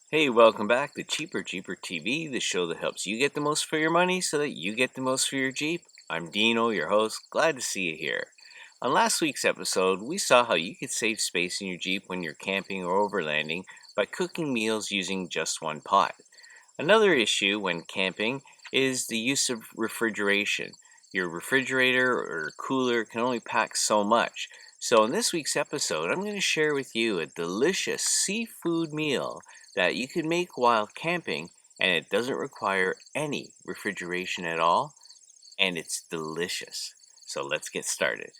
Hey, welcome back to Cheaper TV, the show that helps you get the most for your money so that you get the most for your Jeep. I'm Dino, your host. Glad to see you here. On last week's episode, we saw how you could save space in your Jeep when you're camping or overlanding by cooking meals using just one pot. Another issue when camping is the use of refrigeration. Your refrigerator or cooler can only pack so much. So, in this week's episode, I'm going to share with you a delicious seafood meal that you can make while camping, and it doesn't require any refrigeration at all, and it's delicious. So, let's get started.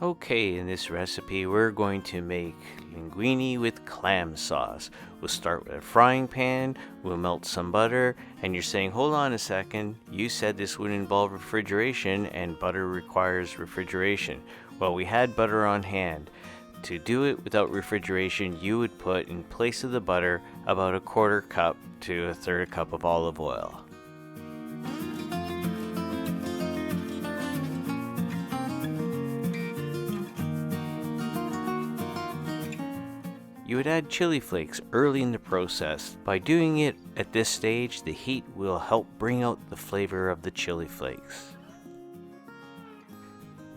Okay, in this recipe, we're going to make linguine with clam sauce. We'll start with a frying pan, we'll melt some butter, and you're saying, hold on a second, you said this would involve refrigeration, and butter requires refrigeration. Well, we had butter on hand. To do it without refrigeration, you would put, in place of the butter, about a quarter cup to a third cup of olive oil. You would add chili flakes early in the process. By doing it at this stage, the heat will help bring out the flavor of the chili flakes.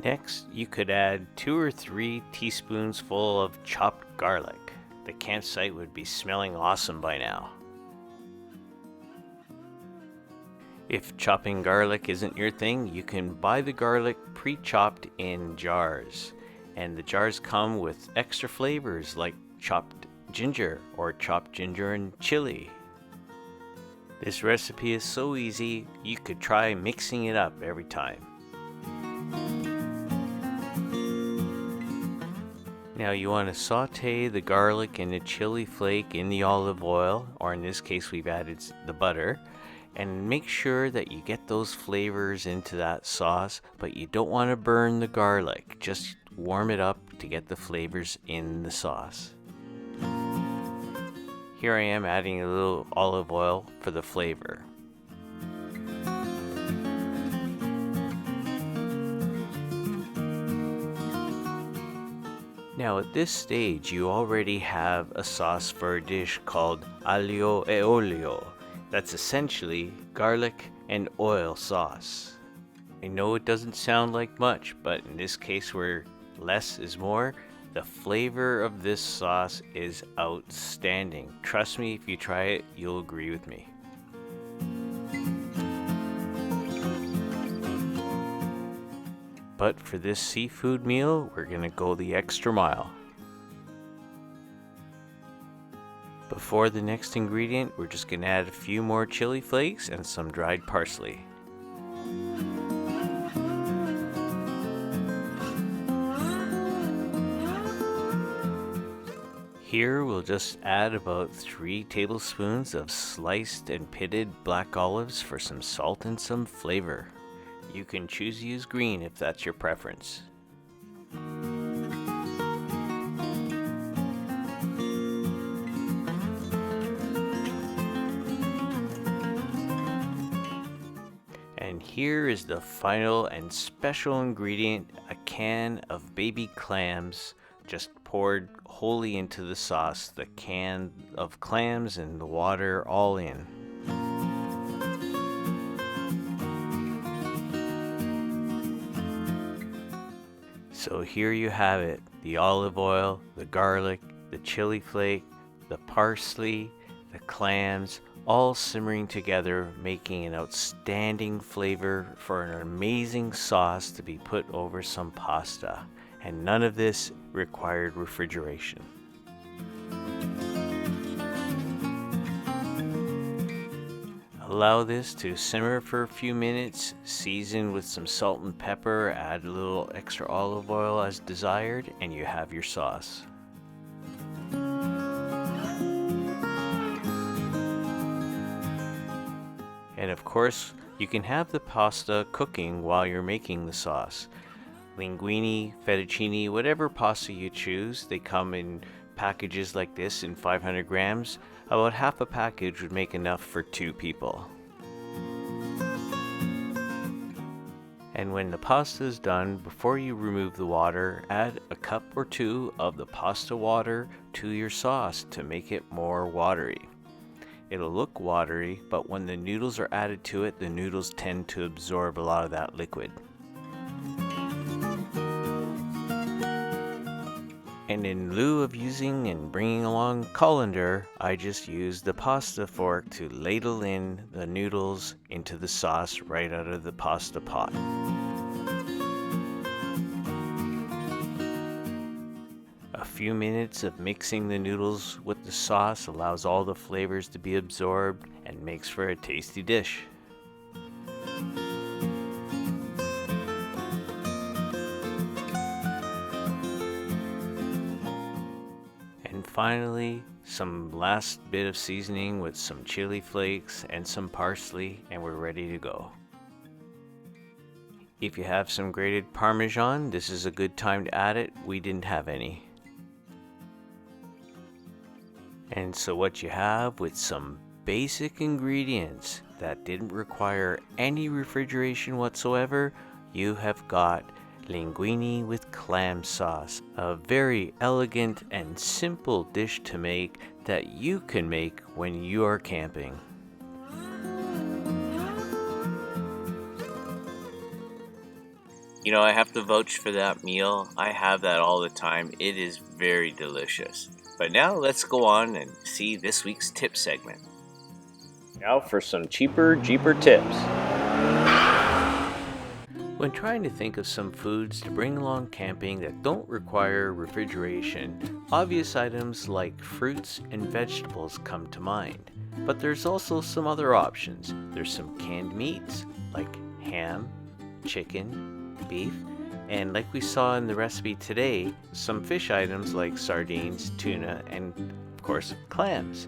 Next, you could add 2 or 3 teaspoons full of chopped garlic. The campsite would be smelling awesome by now. If chopping garlic isn't your thing, you can buy the garlic pre-chopped in jars. And the jars come with extra flavors like chopped ginger or chopped ginger and chili. This recipe is so easy, you could try mixing it up every time. Now you want to saute the garlic and the chili flake in the olive oil, or in this case we've added the butter, and make sure that you get those flavors into that sauce, but you don't want to burn the garlic. Just warm it up to get the flavors in the sauce. Here I am adding a little olive oil for the flavor. Now at this stage you already have a sauce for a dish called aglio e olio. That's essentially garlic and oil sauce. I know it doesn't sound like much, but in this case where less is more, the flavor of this sauce is outstanding. Trust me, if you try it, you'll agree with me. But for this seafood meal, we're gonna go the extra mile. Before the next ingredient, we're just gonna add a few more chili flakes and some dried parsley. Here we'll just add about 3 tablespoons of sliced and pitted black olives for some salt and some flavor. You can choose to use green if that's your preference. And here is the final and special ingredient, a can of baby clams, just poured wholly into the sauce, the can of clams and the water all in. So here you have it, the olive oil, the garlic, the chili flake, the parsley, the clams, all simmering together, making an outstanding flavor for an amazing sauce to be put over some pasta. And none of this required refrigeration. Allow this to simmer for a few minutes, season with some salt and pepper, add a little extra olive oil as desired, and you have your sauce. And of course, you can have the pasta cooking while you're making the sauce. Linguine, fettuccine, whatever pasta you choose, they come in packages like this in 500 grams. About half a package would make enough for 2 people. And when the pasta is done, before you remove the water, add a cup or two of the pasta water to your sauce to make it more watery. It'll look watery, but when the noodles are added to it, the noodles tend to absorb a lot of that liquid. And in lieu of using and bringing along colander, I just use the pasta fork to ladle in the noodles into the sauce right out of the pasta pot. A few minutes of mixing the noodles with the sauce allows all the flavors to be absorbed and makes for a tasty dish. And finally, some last bit of seasoning with some chili flakes and some parsley, and we're ready to go. If you have some grated Parmesan, this is a good time to add it. We didn't have any. And so what you have with some basic ingredients that didn't require any refrigeration whatsoever, you have got Linguine with Clam Sauce, a very elegant and simple dish to make that you can make when you are camping. You know, I have to vouch for that meal. I have that all the time. It is very delicious. But now let's go on and see this week's tip segment. Now for some cheaper Jeeper tips. When trying to think of some foods to bring along camping that don't require refrigeration, obvious items like fruits and vegetables come to mind. But there's also some other options. There's some canned meats like ham, chicken, beef, and like we saw in the recipe today, some fish items like sardines, tuna, and of course clams.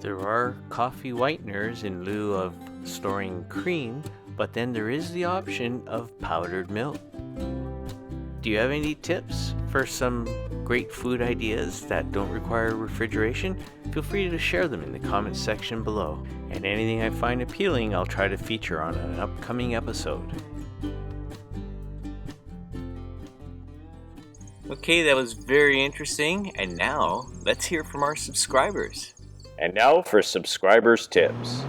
There are coffee whiteners in lieu of storing cream, but then there is the option of powdered milk. Do you have any tips for some great food ideas that don't require refrigeration? Feel free to share them in the comments section below. And anything I find appealing, I'll try to feature on an upcoming episode. Okay, that was very interesting. And now, let's hear from our subscribers. And now for subscribers' tips.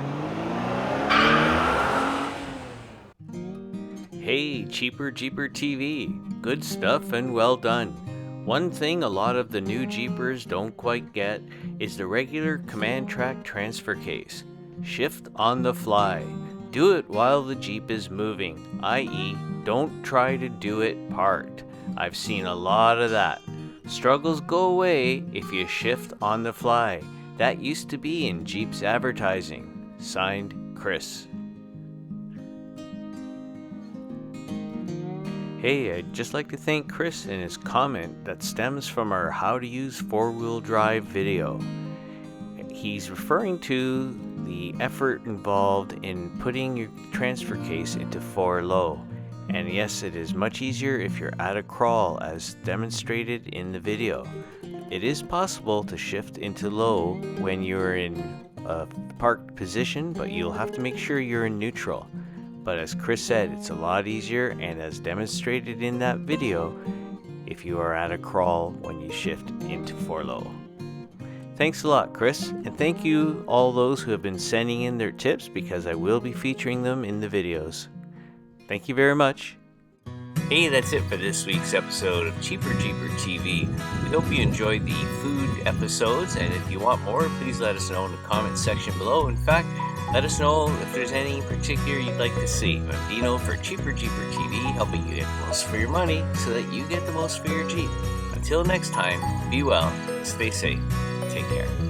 Hey, Cheaper Jeeper TV. Good stuff and well done. One thing a lot of the new Jeepers don't quite get is the regular command track transfer case. Shift on the fly. Do it while the Jeep is moving, i.e., don't try to do it parked. I've seen a lot of that. Struggles go away if you shift on the fly. That used to be in Jeep's advertising. Signed, Chris. Hey, I'd just like to thank Chris and his comment that stems from our How to Use Four-Wheel Drive video. He's referring to the effort involved in putting your transfer case into 4 low. And yes, it is much easier if you're at a crawl as demonstrated in the video. It is possible to shift into low when you're in a parked position, but you'll have to make sure you're in neutral. But as Chris said, it's a lot easier, and as demonstrated in that video, if you are at a crawl when you shift into 4 low. Thanks a lot, Chris, and thank you all those who have been sending in their tips because I will be featuring them in the videos. Thank you very much. Hey, that's it for this week's episode of Cheaper Jeeper TV. We hope you enjoyed the food episodes, and if you want more, please let us know in the comment section below. In fact, let us know if there's any in particular you'd like to see. I'm Dino for Cheaper Jeeper TV, helping you get the most for your money so that you get the most for your Jeep. Until next time, be well, stay safe, take care.